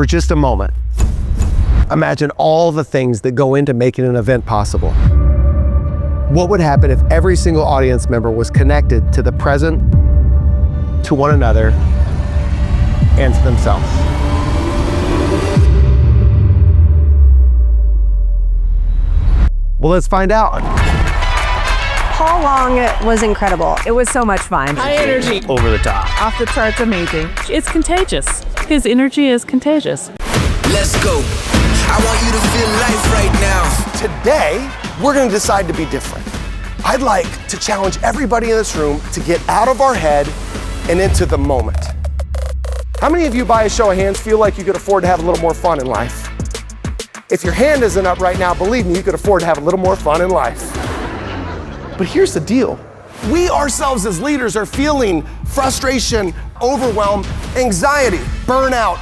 For just a moment, imagine all the things that go into making an event possible. What would happen if every single audience member was connected to the present, to one another, and to themselves? Well, let's find out. Paul Long was incredible. It was so much fun. High energy. Over the top. Off the charts, amazing. It's contagious. His energy is contagious. Let's go. I want you to feel life right now. Today, we're going to decide to be different. I'd like to challenge everybody in this room to get out of our head and into the moment. How many of you, by a show of hands, feel like you could afford to have a little more fun in life? If your hand isn't up right now, believe me, you could afford to have a little more fun in life. But here's the deal. We ourselves as leaders are feeling frustration, overwhelm, anxiety, burnout.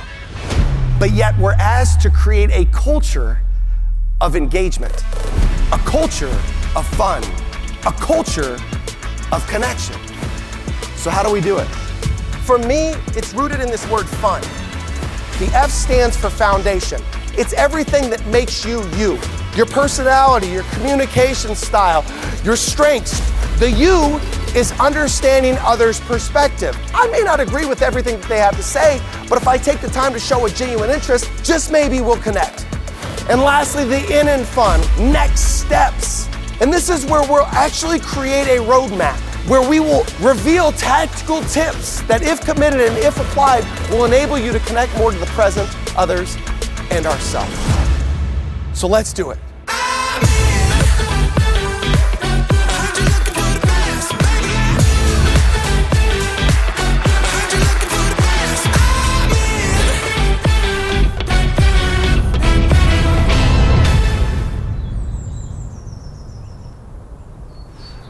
But yet we're asked to create a culture of engagement, a culture of fun, a culture of connection. So how do we do it? For me, it's rooted in this word fun. The F stands for foundation. It's everything that makes you, you. Your personality, your communication style, your strengths. The U is understanding others' perspective. I may not agree with everything that they have to say, but if I take the time to show a genuine interest, just maybe we'll connect. And lastly, the N in fun, next steps. And this is where we'll actually create a roadmap, where we will reveal tactical tips that, if committed and if applied, will enable you to connect more to the present, others, and ourselves. So let's do it.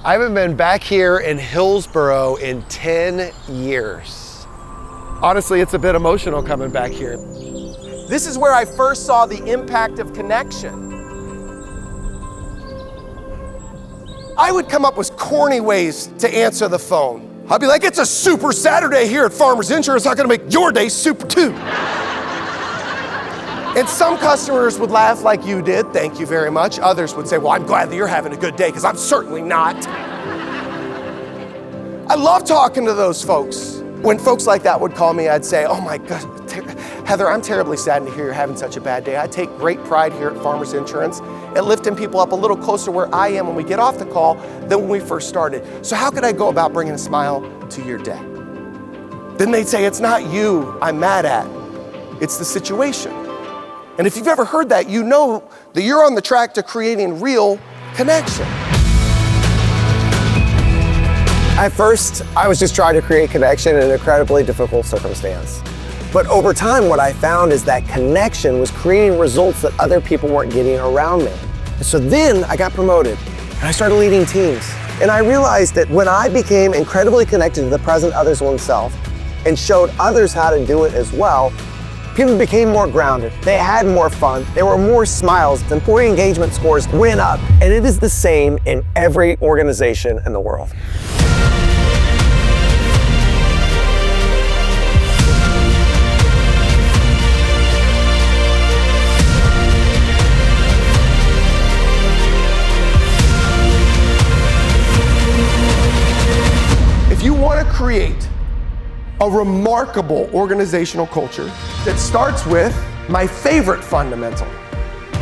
I haven't been back here in Hillsboro in 10 years. Honestly, it's a bit emotional coming back here. This is where I first saw the impact of connection. I would come up with corny ways to answer the phone. I'd be like, it's a super Saturday here at Farmers Insurance. I'm gonna make your day super too. And some customers would laugh like you did, thank you very much. Others would say, well, I'm glad that you're having a good day, because I'm certainly not. I love talking to those folks. When folks like that would call me, I'd say, oh my God, Heather, I'm terribly saddened to hear you're having such a bad day. I take great pride here at Farmers Insurance at lifting people up a little closer where I am when we get off the call than when we first started. So how could I go about bringing a smile to your day? Then they'd say, it's not you I'm mad at, it's the situation. And if you've ever heard that, you know that you're on the track to creating real connection. At first, I was just trying to create connection in an incredibly difficult circumstance. But over time, what I found is that connection was creating results that other people weren't getting around me. And so then I got promoted and I started leading teams. And I realized that when I became incredibly connected to the present, others, oneself, and showed others how to do it as well, people became more grounded, they had more fun, there were more smiles, employee engagement scores went up, and it is the same in every organization in the world. If you want to create a remarkable organizational culture that starts with my favorite fundamental,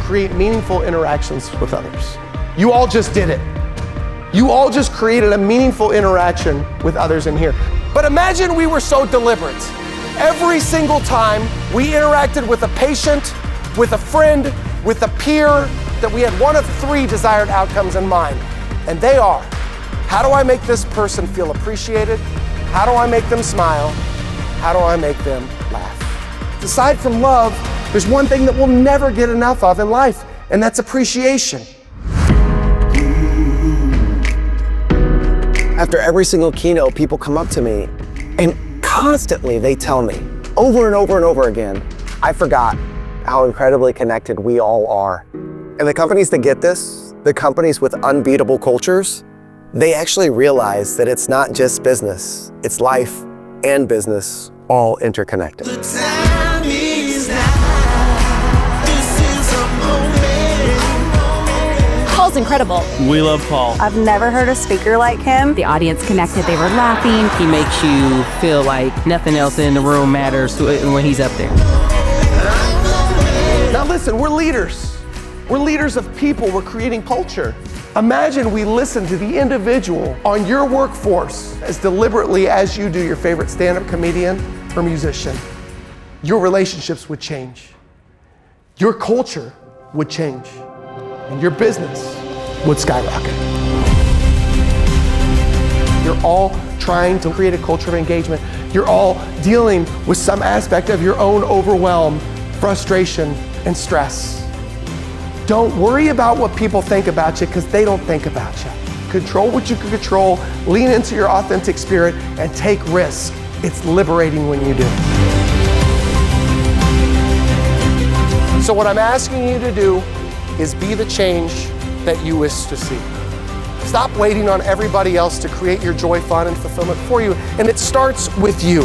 create meaningful interactions with others. You all just did it. You all just created a meaningful interaction with others in here. But imagine we were so deliberate. Every single time we interacted with a patient, with a friend, with a peer, that we had one of three desired outcomes in mind. And they are, how do I make this person feel appreciated? How do I make them smile? How do I make them laugh? Aside from love, there's one thing that we'll never get enough of in life, and that's appreciation. After every single keynote, people come up to me, and constantly they tell me, over and over and over again, I forgot how incredibly connected we all are. And the companies that get this, the companies with unbeatable cultures, they actually realize that it's not just business, it's life and business all interconnected. The time is now. Paul's incredible. We love Paul. I've never heard a speaker like him. The audience connected, they were laughing. He makes you feel like nothing else in the room matters when he's up there. Now listen, we're leaders. We're leaders of people. We're creating culture. Imagine we listen to the individual on your workforce as deliberately as you do your favorite stand-up comedian or musician. Your relationships would change. Your culture would change. And your business would skyrocket. You're all trying to create a culture of engagement. You're all dealing with some aspect of your own overwhelm, frustration, and stress. Don't worry about what people think about you, because they don't think about you. Control what you can control, lean into your authentic spirit, and take risk. It's liberating when you do. So what I'm asking you to do is be the change that you wish to see. Stop waiting on everybody else to create your joy, fun, and fulfillment for you, and it starts with you.